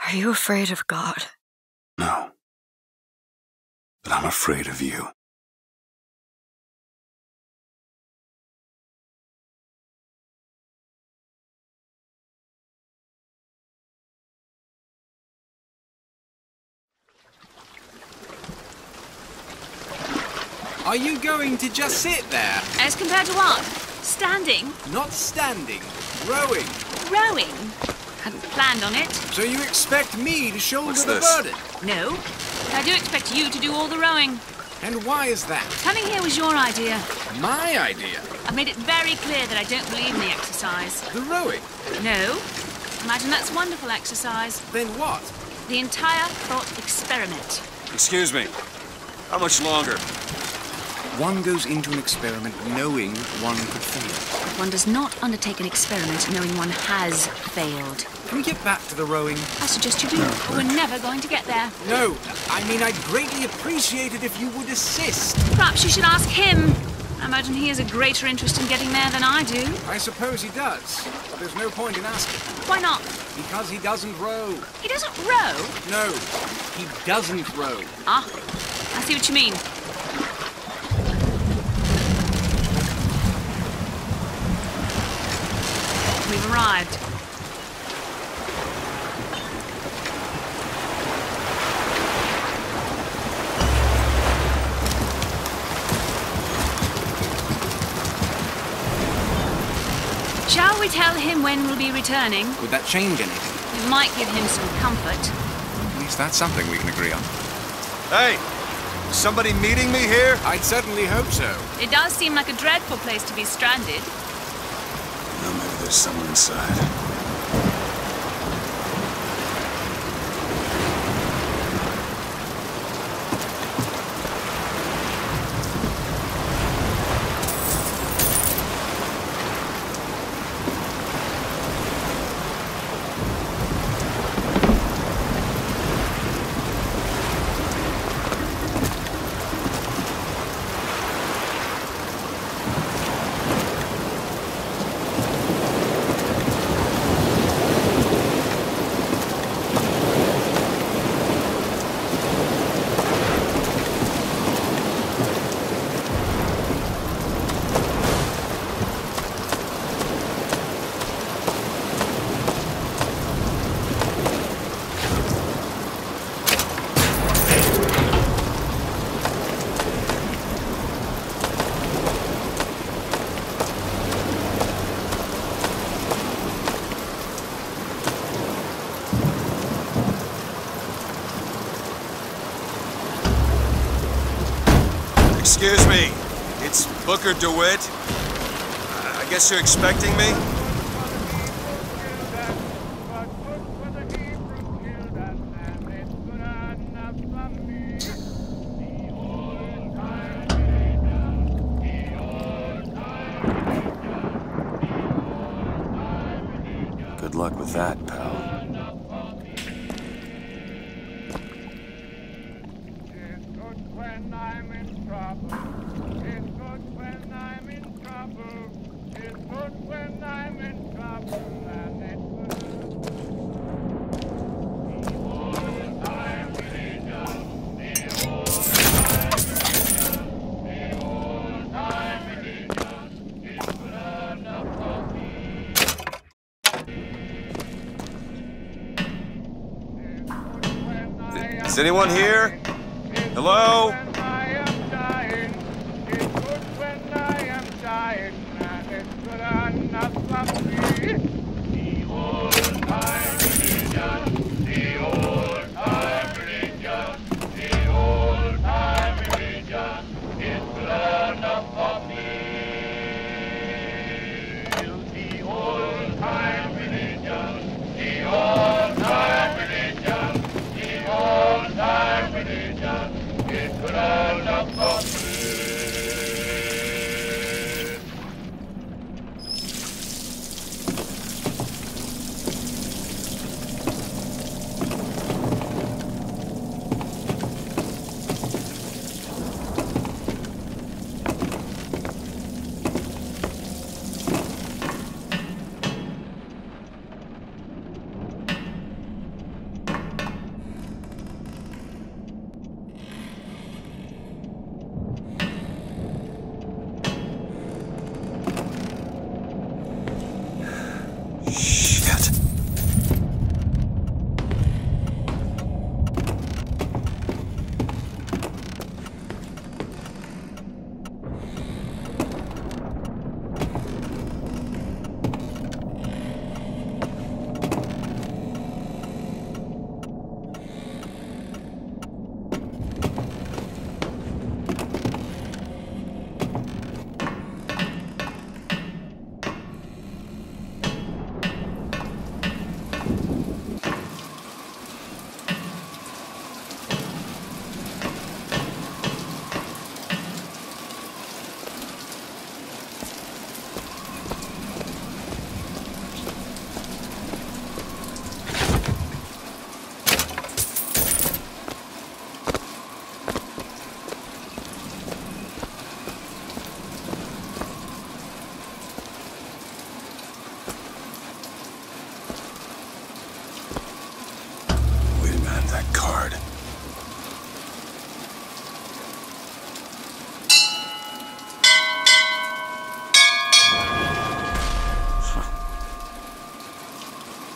Are you afraid of God? No. But I'm afraid of you. Are you going to just sit there? As compared to what? Standing? Not standing. Rowing. Rowing? Hadn't planned on it. So you expect me to shoulder What's the this? burden? No. But I do expect you to do all the rowing. And why is that? Coming here was your idea. My idea? I've made it very clear that I don't believe in the exercise. The rowing? No. Imagine that's wonderful exercise. Then what? The entire thought experiment. Excuse me. How much longer? One goes into an experiment knowing one could fail. One does not undertake an experiment knowing one has failed. Can we get back to the rowing? I suggest you do, but we're never going to get there. No, I mean I'd greatly appreciate it if you would assist. Perhaps you should ask him. I imagine he has a greater interest in getting there than I do. I suppose he does, but there's no point in asking. Why not? Because he doesn't row. He doesn't row? No, he doesn't row. Ah, I see what you mean. We've arrived. Shall we tell him when we'll be returning? Would that change anything? It might give him some comfort. At least that's something we can agree on. Hey! Somebody meeting me here? I'd certainly hope so. It does seem like a dreadful place to be stranded. No, maybe there's someone inside. Excuse me, it's Booker DeWitt. I guess you're expecting me? Good luck with that, pal. Is anyone here? Hello? It could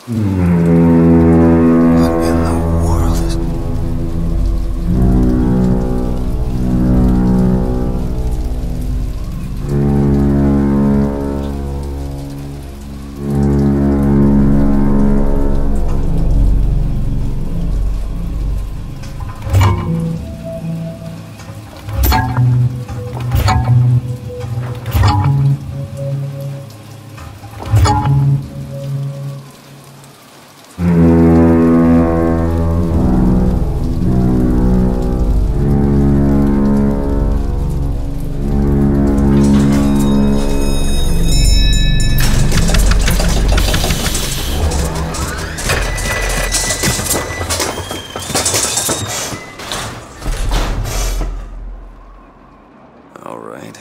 What in the world is... All right.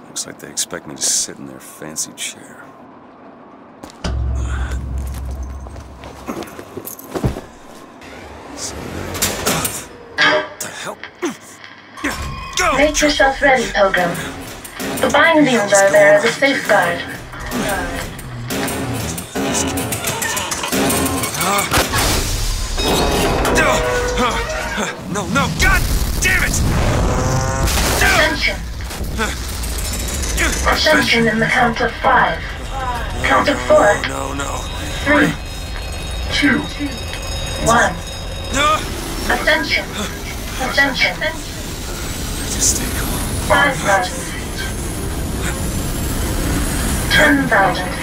Looks like they expect me to sit in their fancy chair. What the hell? Go! Make yourself ready, Pilgrim. The bindings are there as a safeguard. No, no, God damn it! Ascension. Ascension in the count of 5. Count of 4. No, no. 3, 2, 1. No! Ascension. Ascension. Just stay calm. 5,000 feet. 10,000 feet.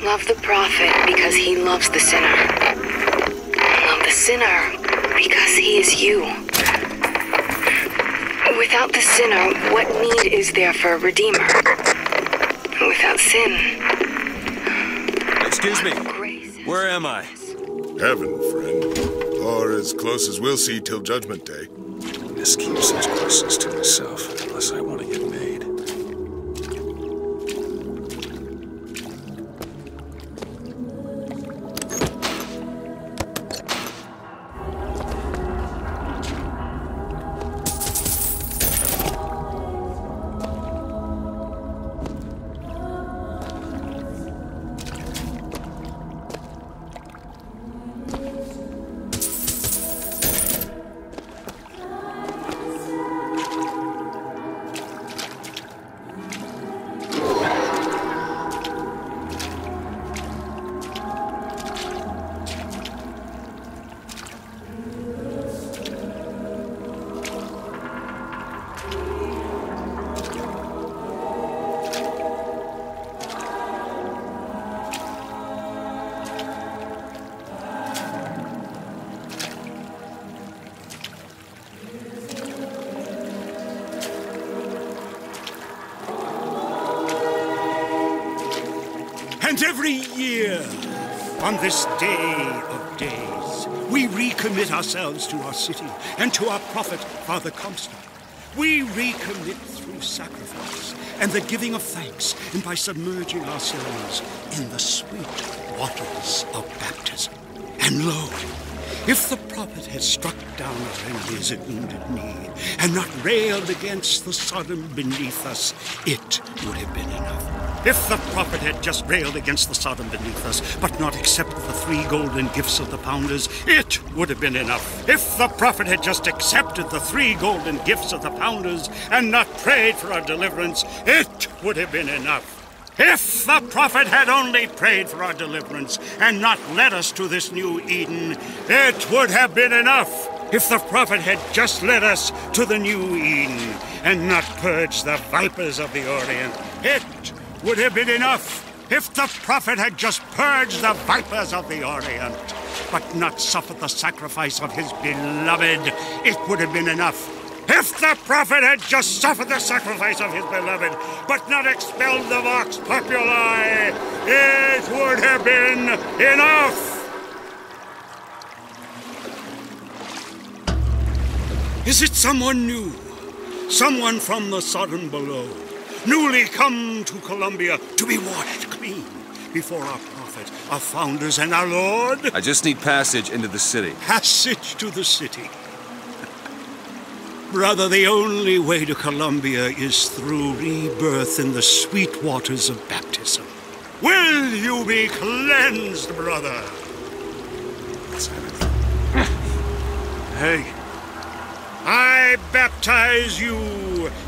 Love the prophet because he loves the sinner. Love the sinner because he is you. Without the sinner, what need is there for a redeemer? Without sin... Excuse me. Where am I? Heaven, friend. Or as close as we'll see till Judgment Day. Just keep such questions to myself, unless I want to get made. And every year, on this day of days, we recommit ourselves to our city and to our prophet, Father Comstock. We recommit through sacrifice and the giving of thanks, and by submerging ourselves in the sweet waters of baptism. And lo, if the prophet had struck down our enemies at wounded knee and not railed against the Sodom beneath us, it would have been enough. If the prophet had just railed against the Sodom beneath us, but not accepted the 3 golden gifts of the pounders, it would have been enough. If the prophet had just accepted the 3 golden gifts of the pounders and not prayed for our deliverance, it would have been enough. If the prophet had only prayed for our deliverance and not led us to this new Eden, it would have been enough. If the prophet had just led us to the new Eden and not purged the vipers of the Orient, it would have been enough. If the prophet had just purged the vipers of the Orient, but not suffered the sacrifice of his beloved, it would have been enough. If the prophet had just suffered the sacrifice of his beloved, but not expelled the vox populi, it would have been enough. Is it someone new? Someone from the Sodom below, newly come to Colombia to be washed clean before our prophet, our founders, and our Lord? I just need passage into the city. Passage to the city. Brother, the only way to Colombia is through rebirth in the sweet waters of baptism. Will you be cleansed, brother? Hey. I baptize you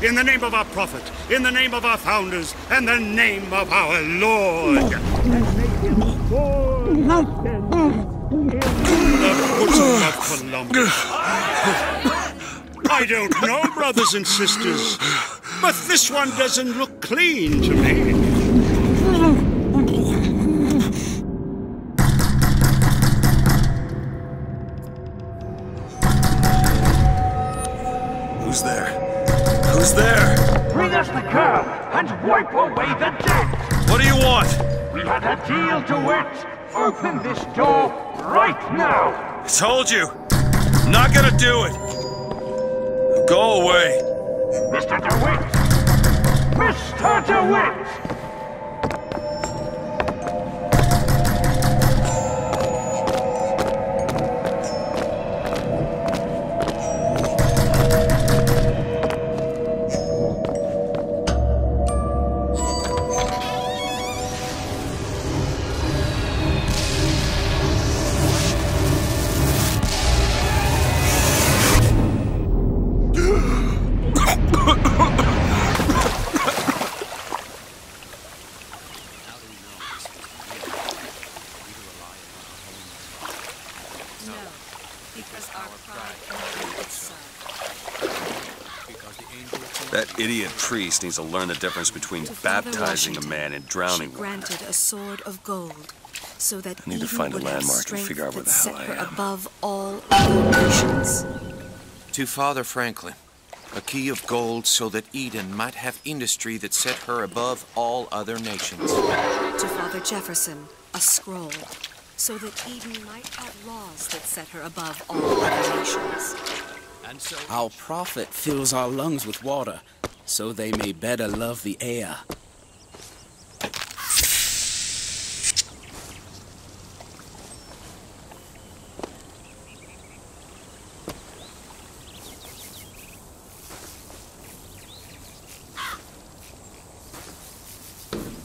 in the name of our prophet, in the name of our founders, and the name of our Lord. And may his Lord ascend in the bosom of Colombia. I don't know, brothers and sisters, but this one doesn't look clean to me. Who's there? Who's there? Bring us the curb and wipe away the debt! What do you want? We had a deal to it! Open this door right now! I told you! I'm not gonna do it! Go away! Mr. DeWitt! Mr. DeWitt! That idiot priest needs to learn the difference between baptizing a man and drowning one. Granted a sword of gold, so that I need to Eden find a would have landmark and strength figure out where that the hell set I her am. above all other nations. To Father Franklin, a key of gold so that Eden might have industry that set her above all other nations. To Father Jefferson, a scroll, so that Eden might have laws that set her above all other nations. Our prophet fills our lungs with water, so they may better love the air.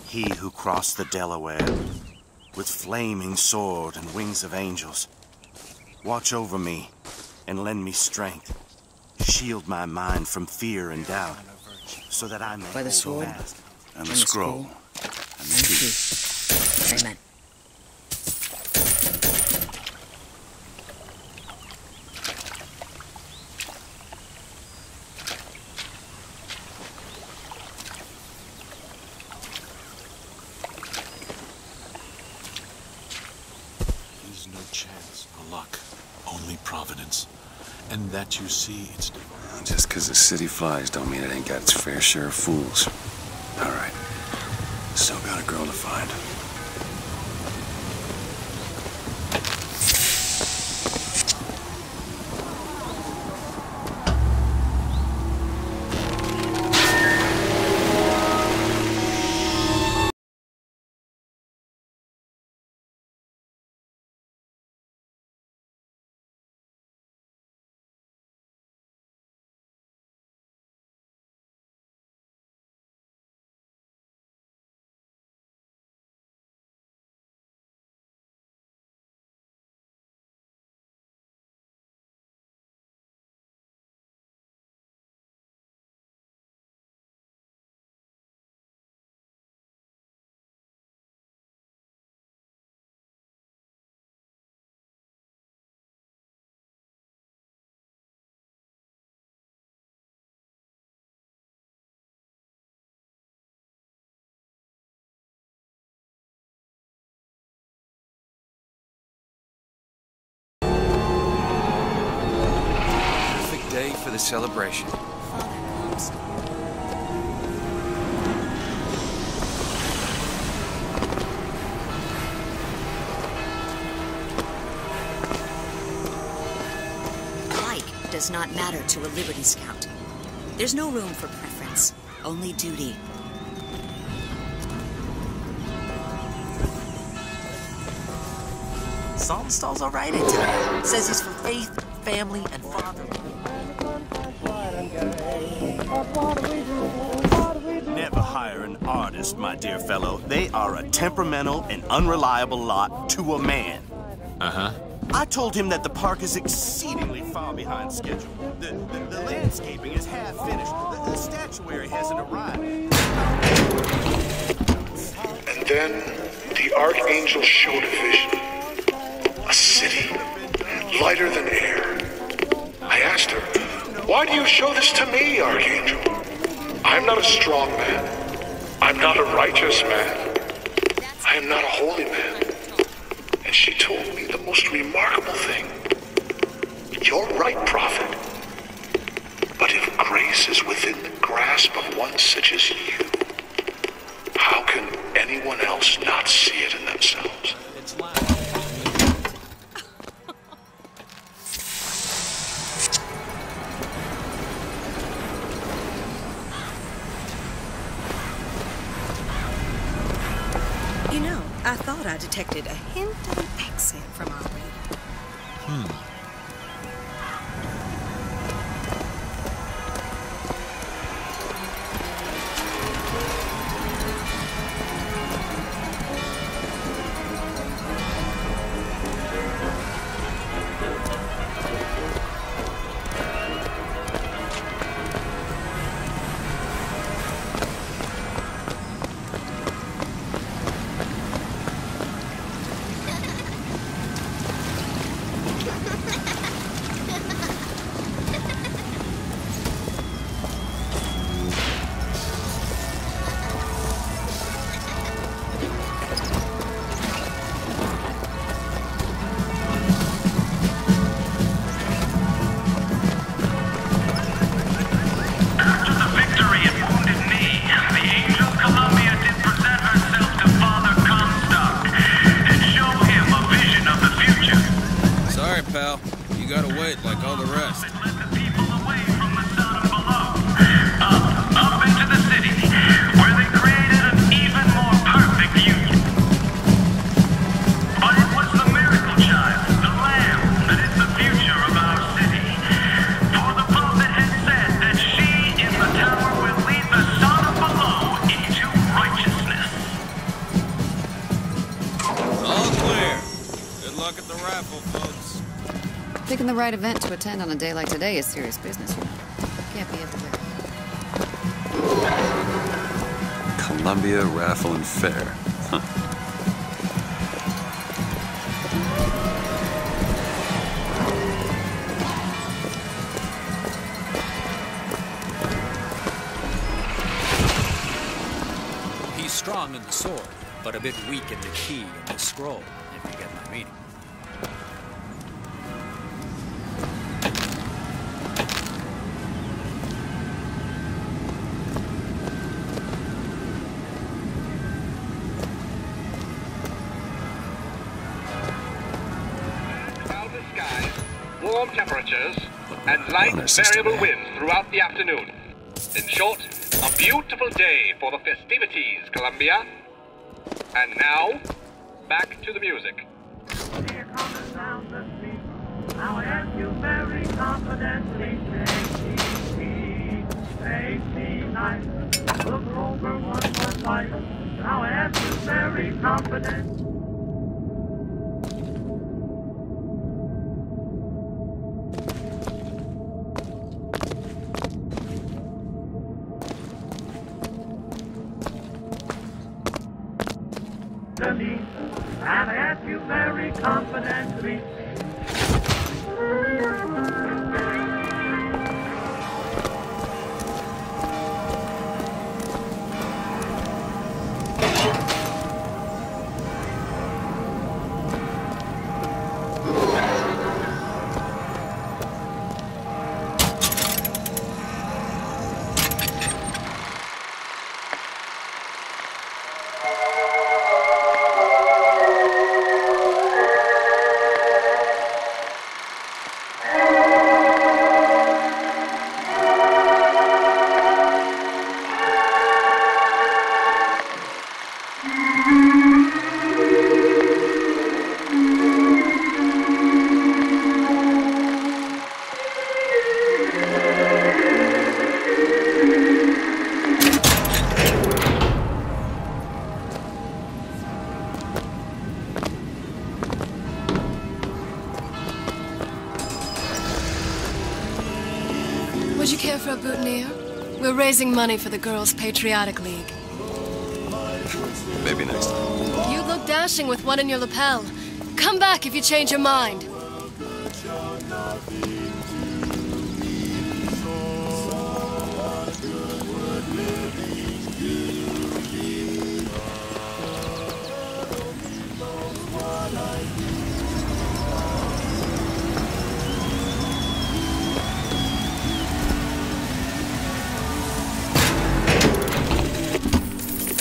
He who crossed the Delaware with flaming sword and wings of angels. Watch over me and lend me strength. Shield my mind from fear and doubt, so that I may By the sword and the scroll and the key. Amen. There's no chance or luck, only providence. And that you see, it's divine. Just because the city flies don't mean it ain't got its fair share of fools. All right. Still got a girl to find. Day for the celebration. Like does not matter to a Liberty Scout. There's no room for preference, only duty. Saltonstall's all right at times. Says he's for faith, family, and fatherhood. Never hire an artist, my dear fellow. They are a temperamental and unreliable lot to a man. Uh-huh. I told him that the park is exceedingly far behind schedule. The landscaping is half finished. The statuary hasn't arrived. And then the Archangel showed a vision. A city, lighter than air. I asked her, "Why do you show this to me, Archangel? I'm not a strong man. I'm not a righteous man. I am not a holy man." And she told me the most remarkable thing. "You're right, prophet. But if grace is within the grasp of one such as you, how can anyone else not see it in themselves?" You know, I thought I detected a hint of an accent from our radio. You gotta wait like all the rest. Up into the city, where they created an even more perfect union. But it was the miracle child, the lamb, that is the future of our city. For the prophet had said that she in the tower will lead the son of below into righteousness. All clear. Good luck at the raffle, folks. Picking the right event to attend on a day like today is serious business. Can't be everywhere. Columbia Raffle and Fair. Huh. He's strong in the sword, but a bit weak in the key and the scroll, if you get my meaning. Warm temperatures and light variable winds throughout the afternoon. In short, a beautiful day for the festivities, Columbia. And now, back to the music. Here comes the sound of speech. Now I ask you very confidently, take me nice. Look over one more twice. Now I ask you very confidently. And I ask you very confidently. Would you care for a boutonniere? We're raising money for the Girls' Patriotic League. Maybe next time. You look dashing with one in your lapel. Come back if you change your mind.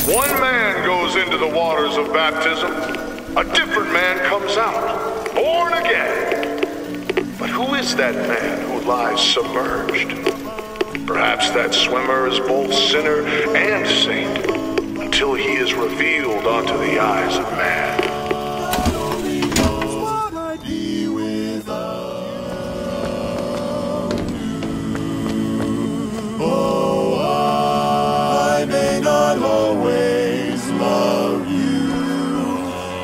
One man goes into the waters of baptism. A different man comes out, born again. But who is that man who lies submerged? Perhaps that swimmer is both sinner and saint, until he is revealed unto the eyes of man. Not always love you,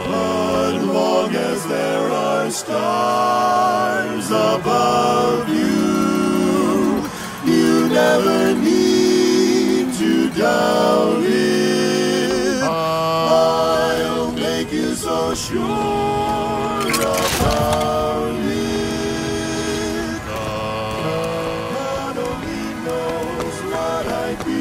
but long as there are stars above you, you never need to doubt it. I'll make you so sure about it. God only knows what I'd be.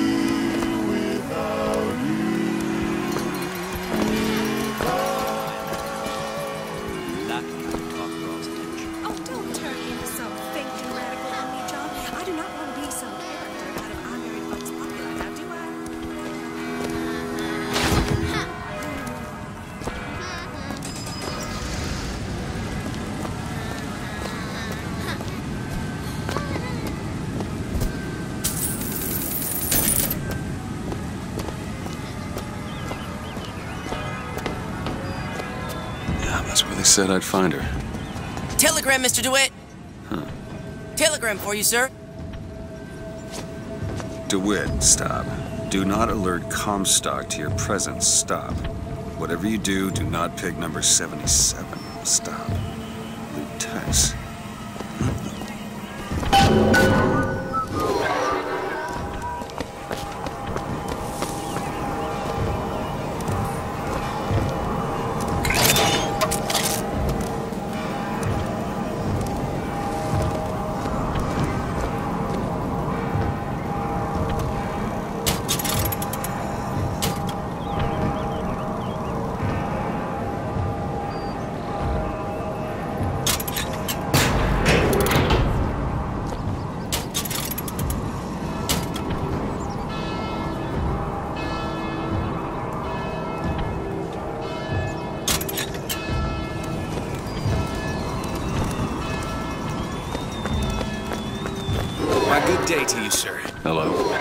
Yeah, that's where they said I'd find her. Telegram, Mr. DeWitt. Huh. Telegram for you, sir. DeWitt, stop. Do not alert Comstock to your presence. Stop. Whatever you do, do not pick number 77. Stop. Lutece. Good day to you, sir. Hello.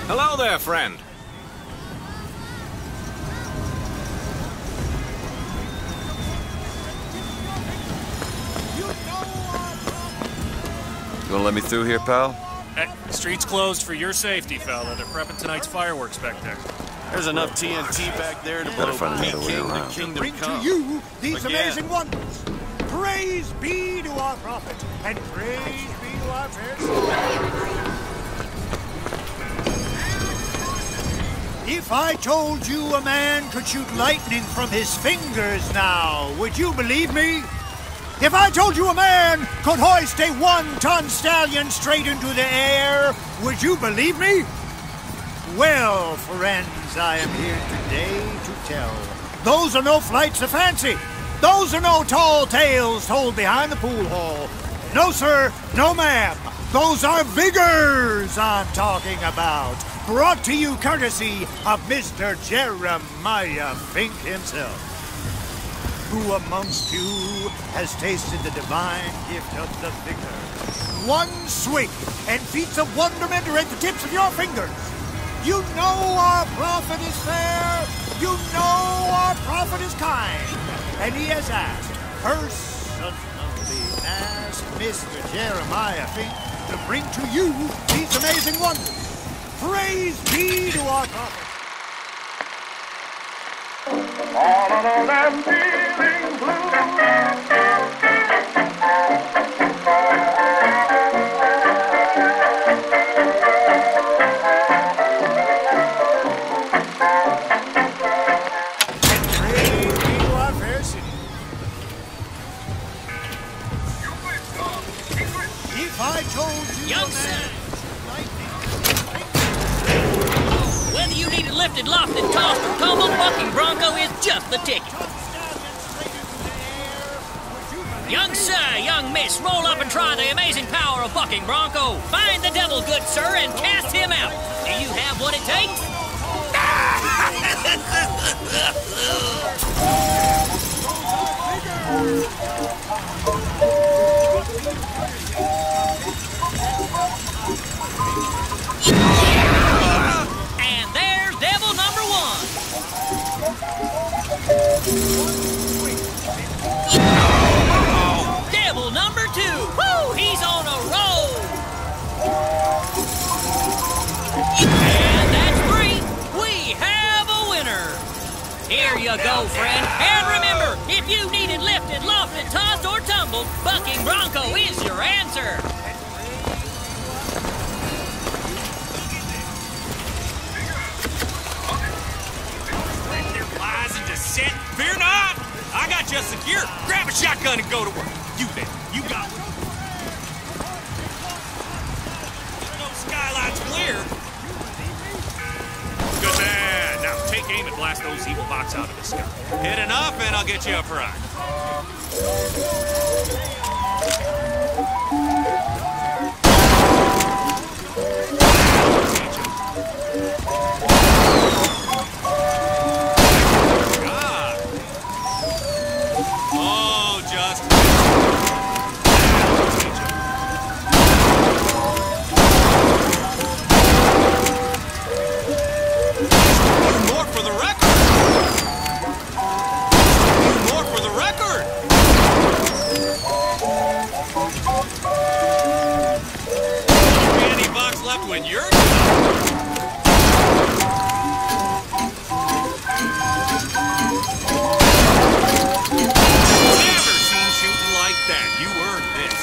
Hello there, friend. You wanna let me through here, pal? Hey, street's closed for your safety, fella. They're prepping tonight's fireworks back there. There's enough TNT back there to Better blow find another way around. kingdom Bring come. to you these Again. amazing wonders. Praise be to our prophet, and praise be to our fair Savior. If I told you a man could shoot lightning from his fingers now, would you believe me? If I told you a man could hoist a 1-ton stallion straight into the air, would you believe me? Well, friends, I am here today to tell. Those are no flights of fancy. Those are no tall tales told behind the pool hall. No, sir, no, ma'am. Those are vigors I'm talking about. Brought to you courtesy of Mr. Jeremiah Fink himself. Who amongst you has tasted the divine gift of the vigor? One swing, and feats of wonderment are at the tips of your fingers. You know our prophet is fair. You know our prophet is kind. And he has asked, personally asked Mr. Jeremiah Fink to bring to you these amazing wonders. Praise be to our prophet. All alone I'm feeling blue. If I told you, young son, whether you need it lifted, lofted, tossed, or tumbled, bucking bronco is just the ticket. Young sir, young miss, roll up and try the amazing power of bucking bronco. Find the devil, good sir, and cast him out. Do you have what it takes? And there's devil number one. Devil number two. Woo! He's on a roll. And that's three. We have a winner. Here you go, friend. And remember, if you need it lifted, lofted, tossed, or tumbled, bucking bronco is your answer. Fear not! I got you secure. Grab a shotgun and go to work. You there. You got one. Sky aim and blast those evil box out of the sky. Hit enough and I'll get you a prize. God. Oh, just... More for the record! More for the record! Any box left when you're done. Never seen shooting like that. You earned this.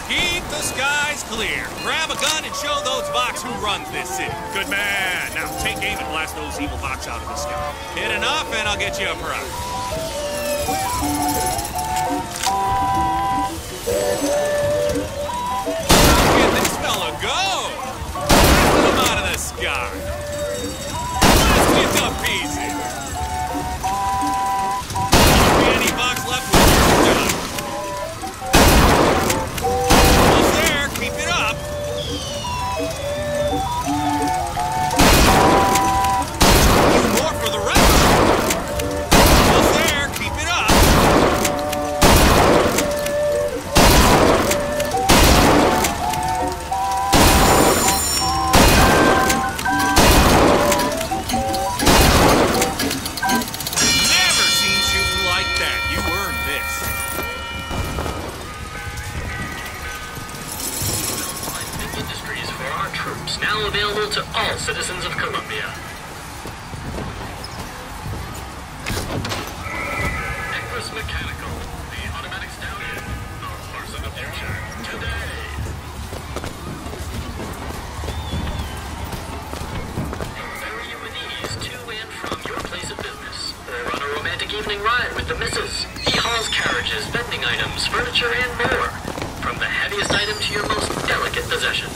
Keep the skies clear. Grab a gun and show those box who runs this city. Good man. Now take aim and blast those evil box out of the sky. Hit enough and I'll get you a prize. Look at this fella go! Blast him out of the sky. Let's get the pieces. Any box left with you done. Almost there. Keep it up. More for the record. Almost there. Keep it up. Never seen shooting like that. You earned this. Industries for our troops, now available to all citizens of Colombia. Equus Mechanical, the automatic stallion, the horse of the future, today. Ferry you with ease to and from your place of business, or on a romantic evening ride with the missus. He hauls carriages, vending items, furniture, and more. From the heaviest item to your most delicate possession.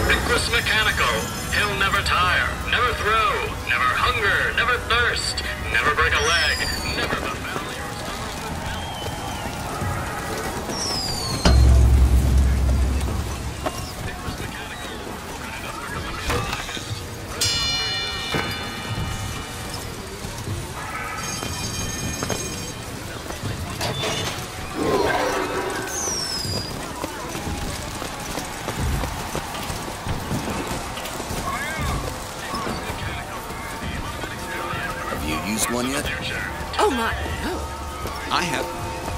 Equus Mechanical. He'll never tire, never throw, never hunger, never thirst, never break a leg, never befoul your stomach with milk. Equus Mechanical. Running up for Colombia August. Have you used one yet? Oh my, no. I have.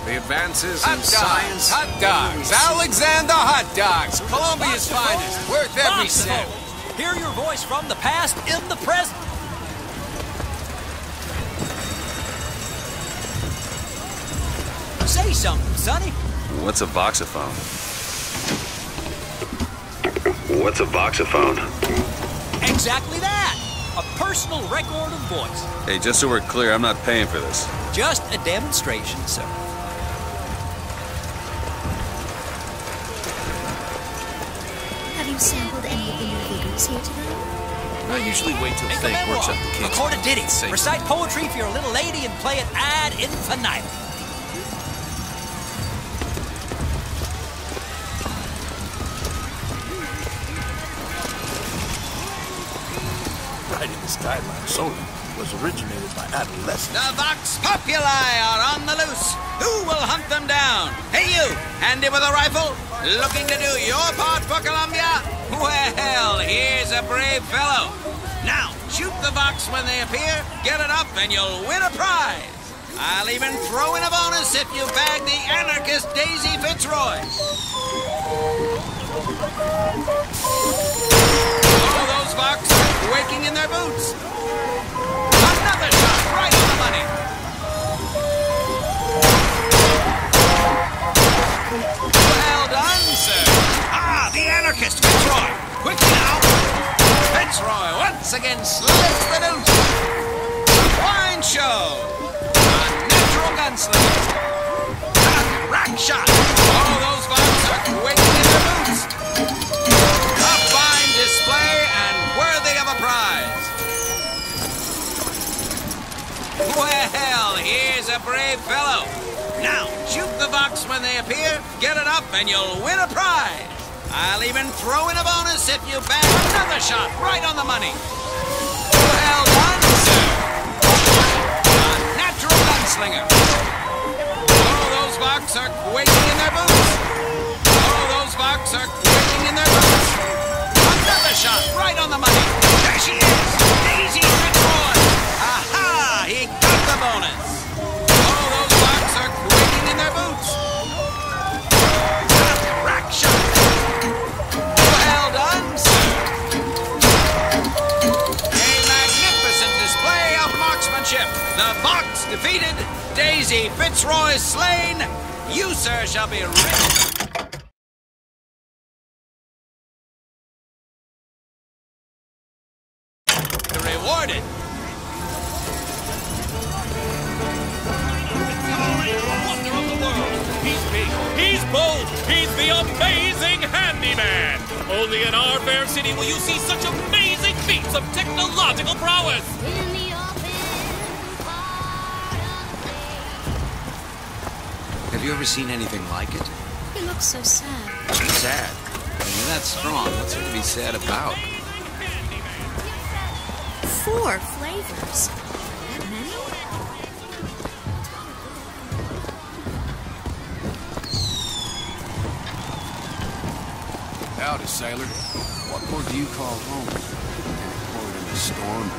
The advances Hot in dogs, science. hot dogs, Alexander hot dogs, Colombia's finest, worth every cent. Hear your voice from the past in the present. Say something, Sonny. What's a voxophone? What's a voxophone? Exactly that. A personal record of voice. Hey, just so we're clear, I'm not paying for this. Just a demonstration, sir. Have you sampled any of the new videos here today? I usually wait till Fake works up the kinks. Record a ditty. Recite poetry for your little lady and play it ad infinitum. Writing this guideline solely was originated by adolescents. The Vox Populi are on the loose. Who will hunt them down? Hey you, handy with a rifle? Looking to do your part for Colombia? Well, here's a brave fellow. Now, shoot the Vox when they appear, get it up, and you'll win a prize. I'll even throw in a bonus if you bag the anarchist Daisy Fitzroy. All those Vox are quaking in their boots. Another shot right on the money. Well done, sir. Ah, the anarchist Fitzroy. Quick now. Fitzroy once again slits the noose. Fine show. A natural gunslinger. A crack shot. All those Vox are quaking in their boots. brave fellow. Now, shoot the Vox when they appear, get it up, and you'll win a prize. I'll even throw in a bonus if you bag another shot right on the money. Well done, sir. A natural gunslinger. Oh, those Vox are quaking in their boots. Oh, those Vox are quaking in their boots. Another shot right on the money. There she is. Daisy Fitzroy. Aha! He got the bonus. Oh, those Vox are quaking in their boots. Crack shot. Well done, sir. A magnificent display of marksmanship. The Vox defeated. Daisy Fitzroy slain. You, sir, shall be rich. Rewarded. Wonder of the world. He's big. He's bold. He's the amazing handyman. Only in our fair city will you see such amazing feats of technological prowess. Have you ever seen anything like it? He looks so sad. Sad? You're that strong. What's there to be sad about? 4 flavors. That many? Howdy, sailor. What port do you call home? Any port in the storm?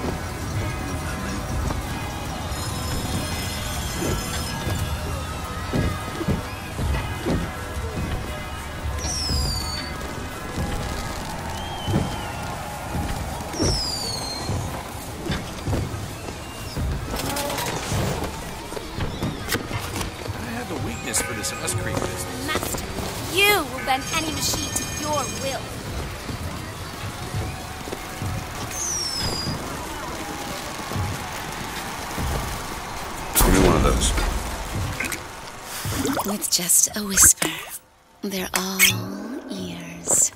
For this ice cream business. Master, you will bend any machine to your will. Give me one of those. With just a whisper, they're all ears.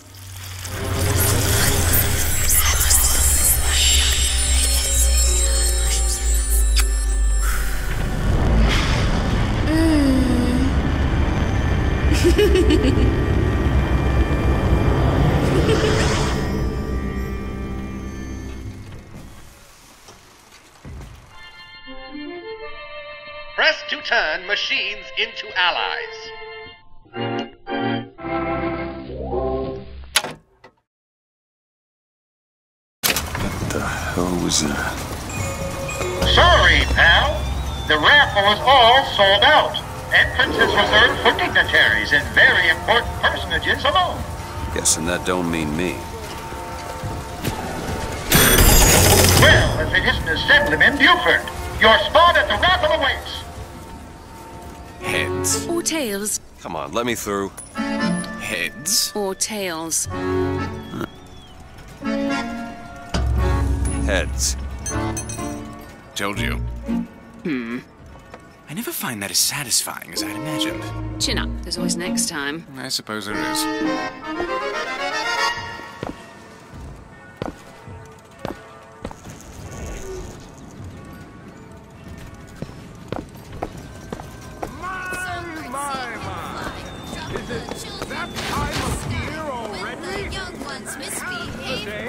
Press to turn machines into allies. What the hell was that? Sorry, pal. The raffle is all sold out. Entrance is reserved for dignitaries and very important personages alone. Guessing that don't mean me. Well, if it isn't Assemblyman Buford, your spot at the raffle awaits. Heads. Or tails. Come on, let me through. Heads. Or tails. Heads. Told you. I never find that as satisfying as I'd imagined. Chin up. There's always next time. I suppose there is.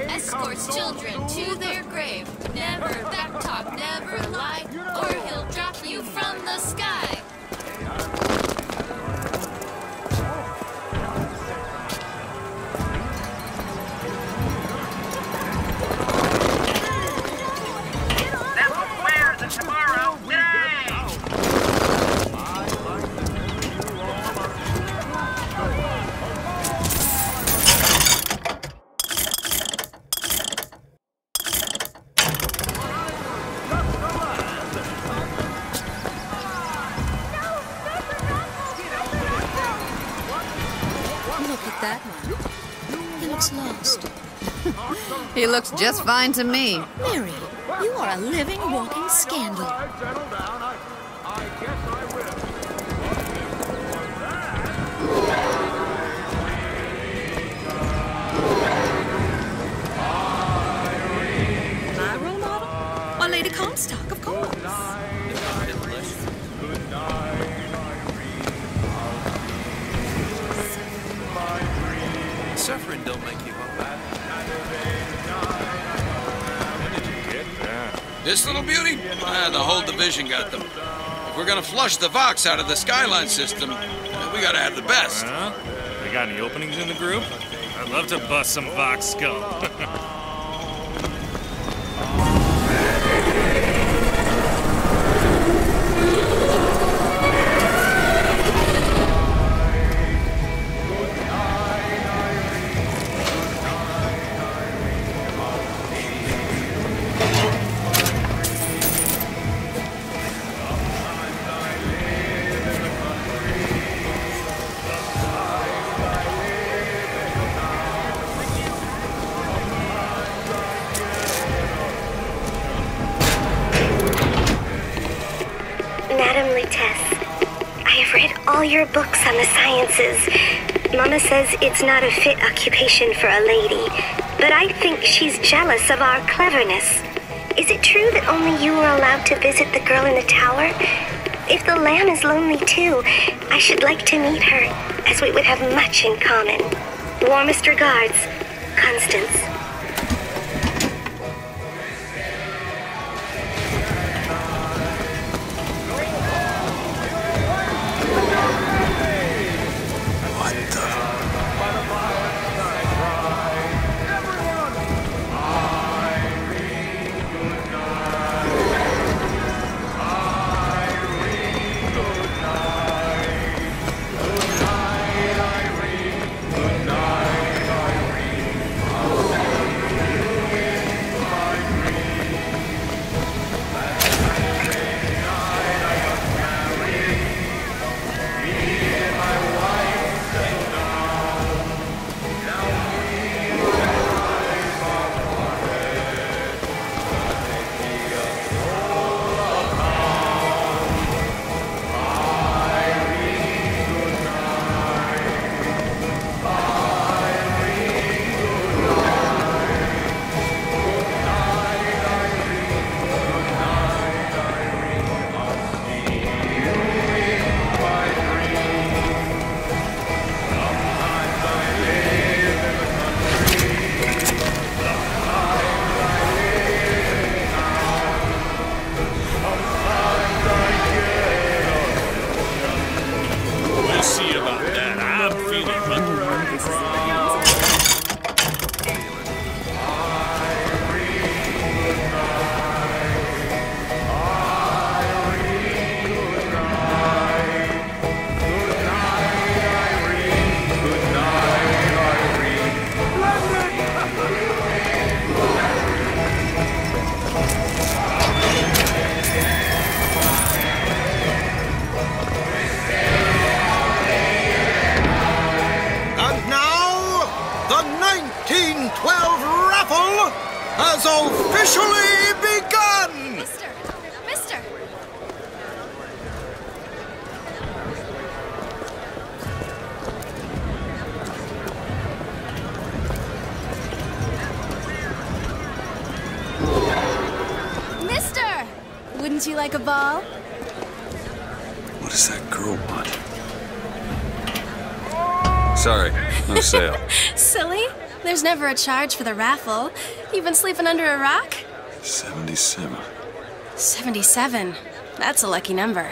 Escorts children to their grave. Never backtalk, never lie, or he'll drop you from the sky. That's where's and tomorrow today. That one. He looks lost. He looks just fine to me. Mary, you are a living, walking scandal. My role model? Why, Lady Comstock, of course. This little beauty? The whole division got them. If we're gonna flush the Vox out of the Skyline system, we gotta have the best. They got any openings in the group? I'd love to bust some Vox scum. Madam Lutece, I have read all your books on the sciences. Mama says it's not a fit occupation for a lady, but I think she's jealous of our cleverness. Is it true that only you are allowed to visit the girl in the tower? If the lamb is lonely too, I should like to meet her, as we would have much in common. Warmest regards, Constance. Has officially begun! Mister! Mister! Wouldn't you like a ball? What does that girl want? Sorry, no sale. Silly. There's never a charge for the raffle. You've been sleeping under a rock? 77. 77. That's a lucky number.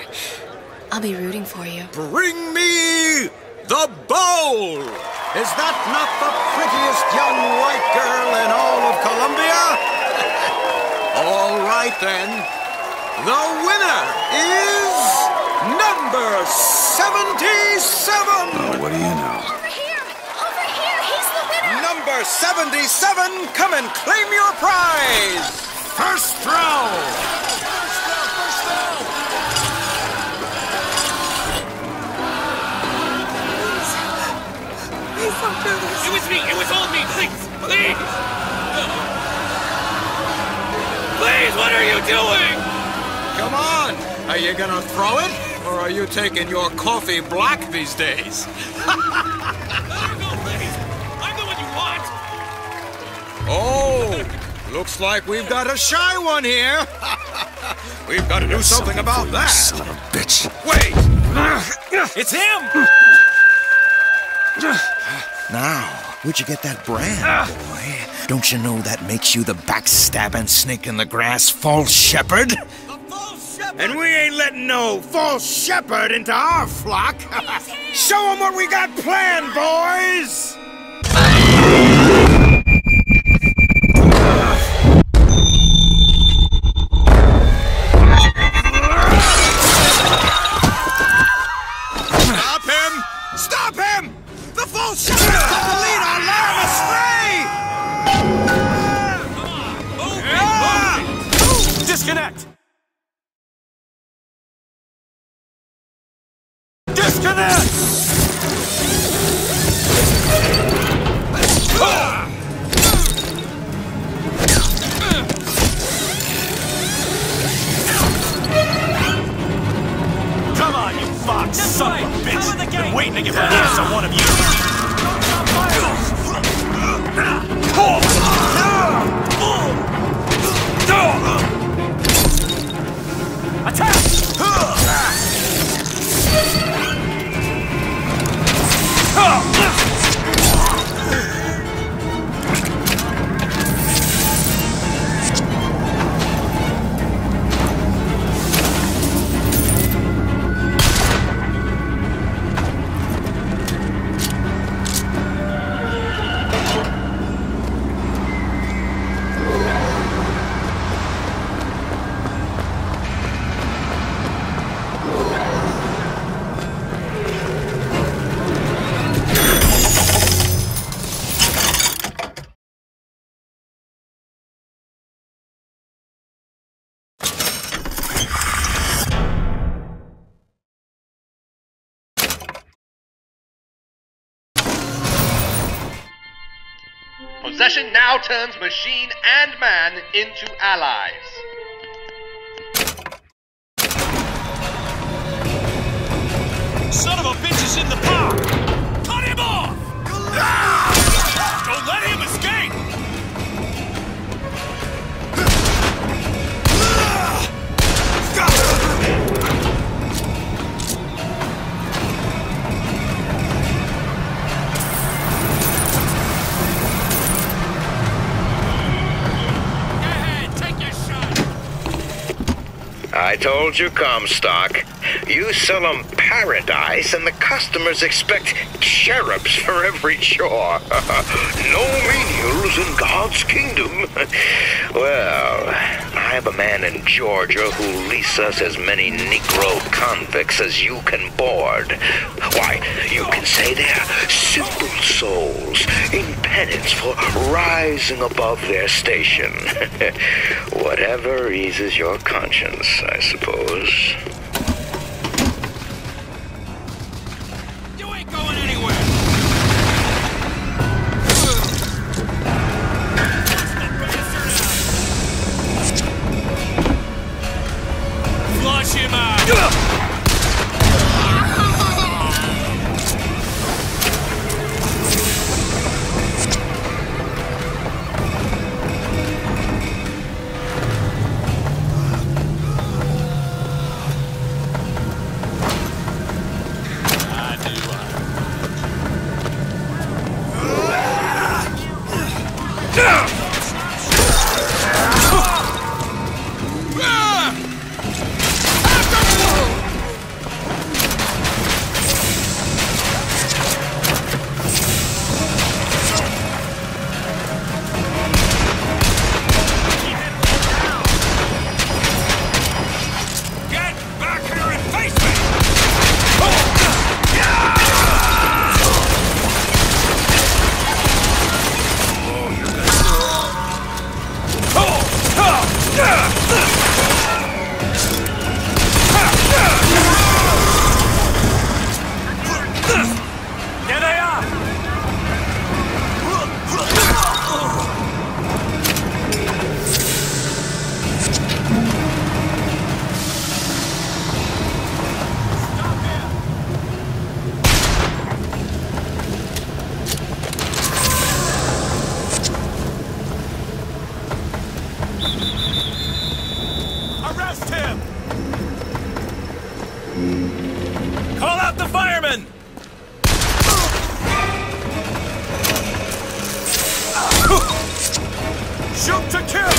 I'll be rooting for you. Bring me the bowl! Is that not the prettiest young white girl in all of Colombia? All right then. The winner is number 77! Oh, what do you know? Number 77, come and claim your prize! First throw! Please don't do this. It was me. It was all me. Please. Please. Please, what are you doing? Come on. Are you gonna throw it? Or are you taking your coffee black these days? Oh, looks like we've got a shy one here. We've got to do something about that. Son of a bitch. Wait! It's him! Now, where'd you get that brand, boy? Don't you know that makes you the backstabbing snake in the grass false shepherd? And we ain't letting no false shepherd into our flock. Show them what we got planned, boys! Stop him! Stop him! The false shepherd is trying to lead our lamb astray! Disconnect! Disconnect! Come on, you fox son of a bitch! Been waiting to get my hands on one of you! Attack! Possession now turns machine and man into allies. Son of a bitch is in the park! Cut him off! Don't let him escape! I told you, Comstock. You sell them paradise, and the customers expect cherubs for every chore. No menials in God's kingdom. Well, I have a man in Georgia who'll lease us as many Negro convicts as you can board. Why, you can say they're simple souls in penance for rising above their station. Whatever eases your conscience, I suppose. You ain't going anywhere! Flush him out! Shoot to kill!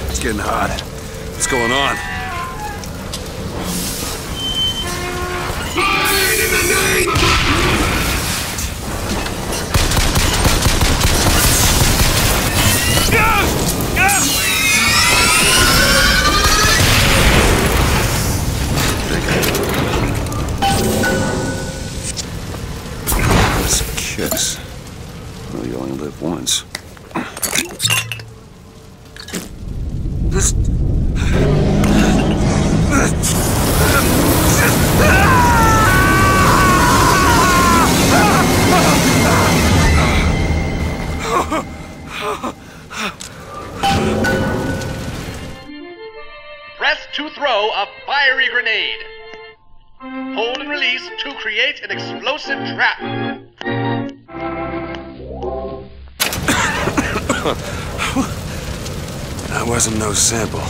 It's getting hot. What's going on? That's a kiss. Well, you only live once. Press to throw a fiery grenade. Hold and release to create an explosive trap. That wasn't no sample.